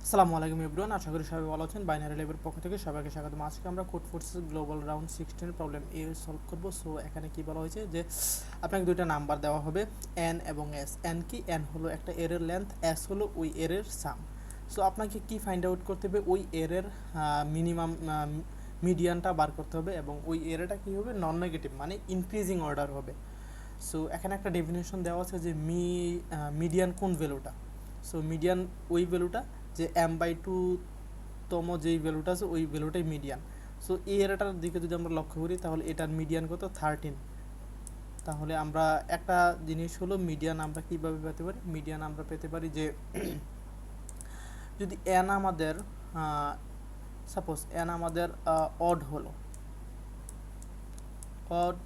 আসসালামু আলাইকুম এভরিওয়ান, আশা করি সবাই ভালো আছেন। বাইনারি ল্যাবের পক্ষ থেকে সবাইকে স্বাগতম। আজকে আমরা Codeforces global round 16 problem এ সলভ করব। সো এখানে কি বলা হয়েছে যে আপনাকে দুইটা নাম্বার দেওয়া হবে, এন এবং এস। এন কি? এন হলো একটা এরের লেন্থ, এস হলো ওই এরের সাম। সো আপনাকে কি ফাইন্ড আউট করতে হবে? ওই এরের মিনিমাম মিডিয়ানটা বার করতে হবে, এবং ওই এরেটা কী হবে? নন নেগেটিভ, মানে ইনক্রিজিং অর্ডার হবে। সো এখানে একটা ডেফিনেশন দেওয়া আছে যে মিডিয়ান কোন ভ্যালুটা। সো মিডিয়ান ওই ভ্যালুটা যে m/2 তম যেই ভ্যালুটা আছে ওই ভ্যালুটাই মিডিয়ান। সো এই এরাটার দিকে যদি আমরা লক্ষ্য করি তাহলে এটার মিডিয়ান কত? 13। তাহলে আমরা একটা জিনিস হলো মিডিয়ান আমরা কীভাবে পেতে পারি? মিডিয়ান আমরা পেতে পারি যে যদি এন আমাদের সাপোজ এন আমাদের অড হলো, অড,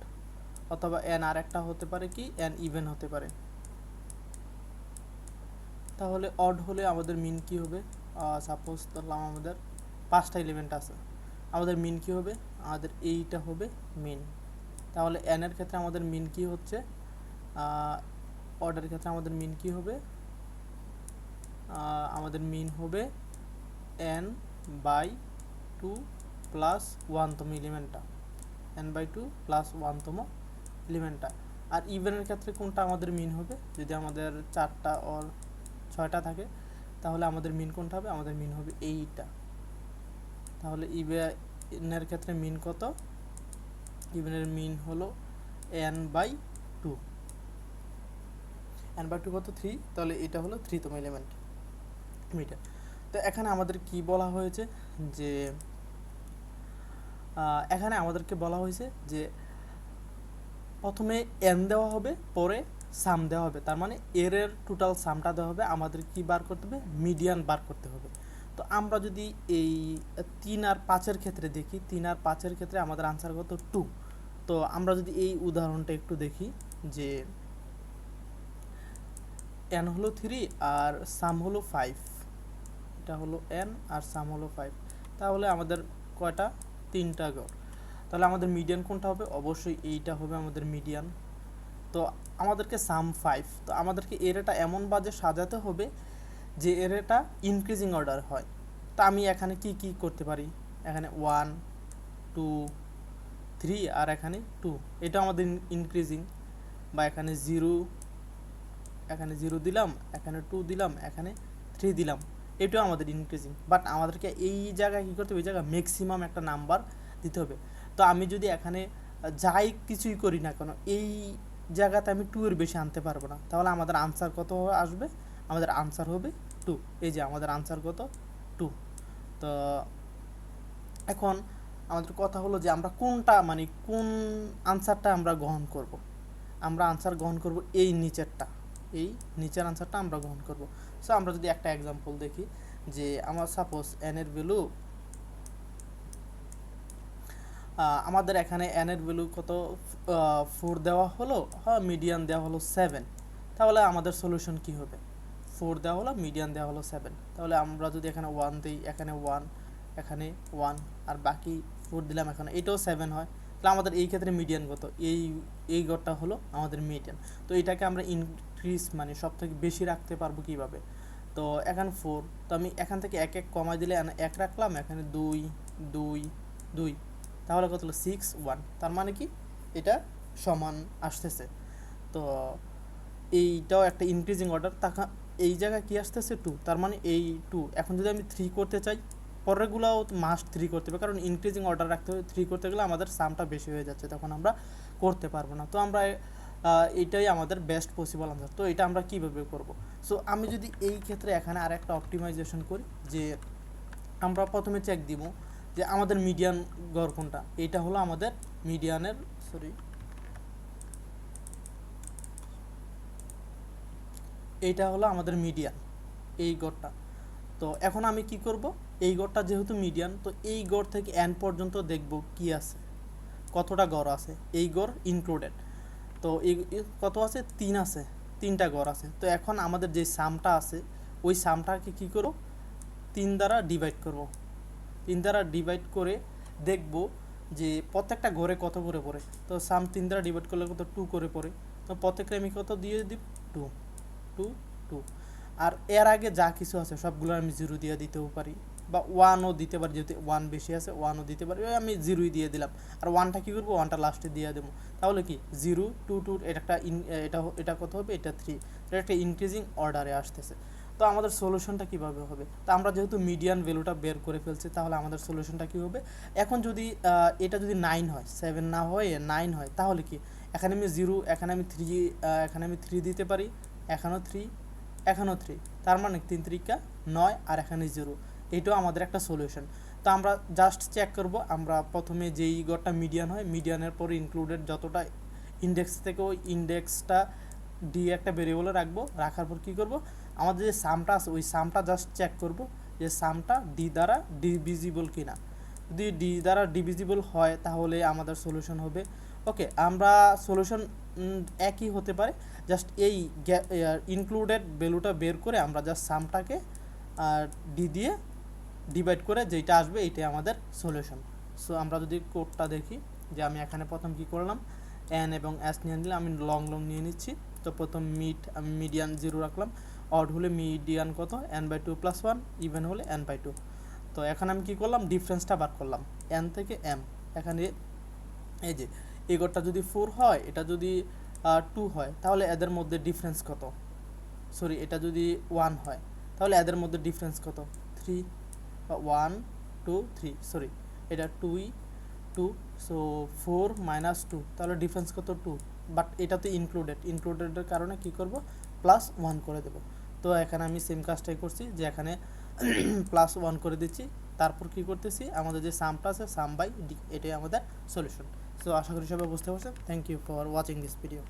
অথবা এন আর একটা হতে পারে কি এন ইভেন হতে পারে। তাহলে অড হলে আমাদের মিন কি হবে? সাপোজ ধরলাম আমাদের 5টা এলিমেন্ট আছে, আমাদের মিন কি হবে? আমাদের এইটা হবে মিন। তাহলে এন এর ক্ষেত্রে আমাদের মিন কি হচ্ছে? অর্ডারের ক্ষেত্রে আমাদের মিন কি হবে? আমাদের মিন হবে n/2 প্লাস 1তম এলিমেন্টটা, n/2 প্লাস 1তম এলিমেন্টটা। আর ইভেনের ক্ষেত্রে কোনটা আমাদের মিন হবে? যদি আমাদের 4টা অর 6টা থাকে তাহলে আমাদের মিন কোনটা হবে? আমাদের মিন হবে এইটা। তাহলে ইভেনের ক্ষেত্রে মিন কত? ইভেনের মিন হলো n/2। n/2 কত? 3। তাহলে এটা হলো 3তম এলিমেন্ট মিটার। তো এখানে আমাদের কি বলা হয়েছে যে এখানে আমাদেরকে বলা হয়েছে যে প্রথমে এন দেওয়া হবে, পরে সাম দেওয়া হবে। তার মানে এর টোটাল সামটা দেওয়া হবে, আমাদের কি বার করতে হবে? মিডিয়ান বার করতে হবে। তো আমরা যদি এই 3 আর 5-এর ক্ষেত্রে দেখি, 3 আর 5-এর ক্ষেত্রে আমাদের আনসার কত? 2। তো আমরা যদি এই উদাহরণটা একটু দেখি যে এন হলো 3 আর সাম হলো 5, এটা হলো এন আর সাম হলো 5, তাহলে আমাদের কয়টা? 3টা গড়। তাহলে আমাদের মিডিয়ান কোনটা হবে? অবশ্যই এইটা হবে আমাদের মিডিয়ান। তো আমাদেরকে সাম 5, তো আমাদেরকে এরেটা এমন বাজে সাজাতে হবে যে এরেটা ইনক্রিজিং অর্ডার হয়। তো আমি এখানে কি কি করতে পারি? এখানে 1 2 3 আর এখানে 2, এটা আমাদের ইনক্রিজিং। বা এখানে 0, এখানে 0 দিলাম, এখানে 2 দিলাম, এখানে 3 দিলাম, এটাও আমাদের ইনক্রিজিং। বাট আমাদেরকে এই জায়গায় কী করতে হবে? এই জায়গায় ম্যাক্সিমাম একটা নাম্বার দিতে হবে। তো আমি যদি এখানে যাই কিছুই করি না কেন, এই জায়গাতে আমি 2 এর বেশি আনতে পারবো না। তাহলে আমাদের আনসার কত আসবে? আমাদের আনসার হবে 2। এই যে আমাদের আনসার কত? 2। তো এখন আমাদের কথা হলো যে আমরা কোনটা, মানে কোন আনসারটা আমরা গ্রহণ করব। আমরা আনসার গ্রহণ করব এই নিচেরটা, এই নিচের আনসারটা আমরা গ্রহণ করব। সো আমরা যদি একটা এক্সাম্পল দেখি যে আমার সাপোজ এন এর ভ্যালু, আমাদের এখানে এন এর ভ্যালু কত? 4 দেওয়া হলো, হ্যাঁ, মিডিয়ান দেওয়া হলো 7। তাহলে আমাদের সলিউশন কি হবে? 4 দেওয়া হলো, মিডিয়ান দেওয়া হলো 7। তাহলে আমরা যদি এখানে 1 দিই, এখানে 1, এখানে 1, আর বাকি 4 দিলাম, এখানে এটাও 7 হয়। তাহলে আমাদের এই ক্ষেত্রে মিডিয়ান কত? এই গড়টা হলো আমাদের মিডিয়ান। তো এটাকে আমরা ইনক্রিজ, মানে সব থেকে বেশি রাখতে পারবো কিভাবে? তো এখানে 4, তো আমি এখান থেকে এক এক কমাই দিলে 1 রাখলাম, এখানে 2 2 2, তাহলে কত হলো? 6 1। তার মানে কি এটা সমান আসতেছে। তো এইটাও একটা ইনক্রিজিং অর্ডার। এই জায়গায় কি আসতেছে? 2। তার মানে এই 2, এখন যদি আমি 3 করতে চাই, পরেরগুলোও মাস্ট 3 করতে হবে, কারণ ইনক্রিজিং অর্ডার রাখতে হবে। 3 করতে গেলে আমাদের সামটা বেশি হয়ে যাচ্ছে, তখন আমরা করতে পারবো না। তো আমরা এইটাই আমাদের বেস্ট পসিবল আনসার। তো এটা আমরা কীভাবে করব? সো আমি যদি এই ক্ষেত্রে এখানে আর একটা অপটিমাইজেশন করি, যে আমরা প্রথমে চেক দিব যে আমাদের মিডিয়ান গড় কোনটা। এটা হলো আমাদের মিডিয়ানের, এইটা হলো আমাদের মিডিয়ান, এই গড়টা। তো এখন আমি কি করব? এই গড়টা যেহেতু মিডিয়ান, তো এই গড় থেকে এন পর্যন্ত দেখব কি আছে, কতটা গড় আছে, এই গড় ইনক্লুডেড। তো এই কত আছে? 3 আছে, 3টা গড় আছে। তো এখন আমাদের যে সামটা আছে, ওই সামটাকে কি করব? 3 দ্বারা ডিভাইড করব। 3 দ্বারা ডিভাইড করে দেখব যে প্রত্যেকটা ঘরে কত করে পড়ে। তো সাম 3 দ্বারা ডিভাইড করলে কত? 2 করে পড়ে। তো প্রত্যেকটা আমি কত দিয়ে দিব? 2 2 2। আর এর আগে যা কিছু আছে সবগুলো আমি 0 দিয়ে দিতেও পারি, বা 1ও দিতে পারি, যেহেতু 1 বেশি আছে 1ও দিতে পারি, ওই আমি 0ই দিয়ে দিলাম। আর 1টা কী করবো, 1টা লাস্টে দিয়ে দেবো। তাহলে কি 0 2 2 এটা একটা এটা কত হবে, এটা 3, এটা একটা ইনক্রিজিং অর্ডারে আসতেছে। তো আমাদের সলিউশনটা কীভাবে হবে, তো আমরা যেহেতু মিডিয়ান ভ্যালুটা বের করে ফেলছি, তাহলে আমাদের সলিউশনটা কী হবে, এখন যদি এটা যদি 9 হয়, 7 না হয় 9 হয়, তাহলে কি এখানে আমি 0, এখানে আমি 3, এখানে আমি 3 দিতে পারি, এখানেও 3, এখানেও 3, তার মানে 3 3 9, আর এখানে 0। এটাও আমাদের একটা সলিউশন। তো আমরা জাস্ট চেক করব, আমরা প্রথমে যেই গড়টা মিডিয়ান হয়, মিডিয়ানের পরে ইনক্লুডেড যতটা ইন্ডেক্স থেকে ওই ইন্ডেক্সটা ডি একটা ভেরিয়েবলে রাখবো, রাখার পর কী করব, আমাদের যে সামটা আছে ওই সামটা জাস্ট চেক করব যে সামটা ডি দ্বারা ডিভিজিবল কিনা। যদি ডি দ্বারা ডিভিজিবল হয় তাহলে আমাদের সলিউশন হবে। ওকে, আমরা সলিউশন একই হতে পারে, জাস্ট এই ইনক্লুডেড ভ্যালুটা বের করে আমরা জাস্ট সামটাকে ডি দিয়ে ডিভাইড করে যেটা আসবে এইটাই আমাদের সলিউশন। সো আমরা যদি কোডটা দেখি, যে আমি এখানে প্রথম কি করলাম, এন এবং এস নিয়ে নিলাম, আমি লং নিয়ে নিচ্ছি। তো প্রথম আমি মিডিয়ান 0 রাখলাম, অড হলে মিডিয়ান কত, n/2 + 1, ইভেন হলে n/2। তো এখন আমি কি করলাম, ডিফারেন্সটা বার করলাম n থেকে m। এখানে এই যে এই গড়টা যদি 4 হয়, এটা যদি 2 হয়, তাহলে এদের মধ্যে ডিফারেন্স কত, সরি এটা যদি 1 হয় তাহলে এদের মধ্যে ডিফারেন্স কত, 3, 1 2 3, সরি এটা 2, সো 4 - 2, তাহলে ডিফারেন্স কত, 2। বাট এটা তো ইনক্লুডেডের কারণে কি করব, +1 করে দেব। তো এখানে আমি সেম কাজটাই করছি, যে এখানে +1 করে দিচ্ছি, তারপর কি করতেছি, আমাদের যে সামটা আছে সাম বাই ডি, এটাই আমাদের সলিউশন। সো আশা করি সবাই বুঝতে পারছেন। Thank you for watching this video.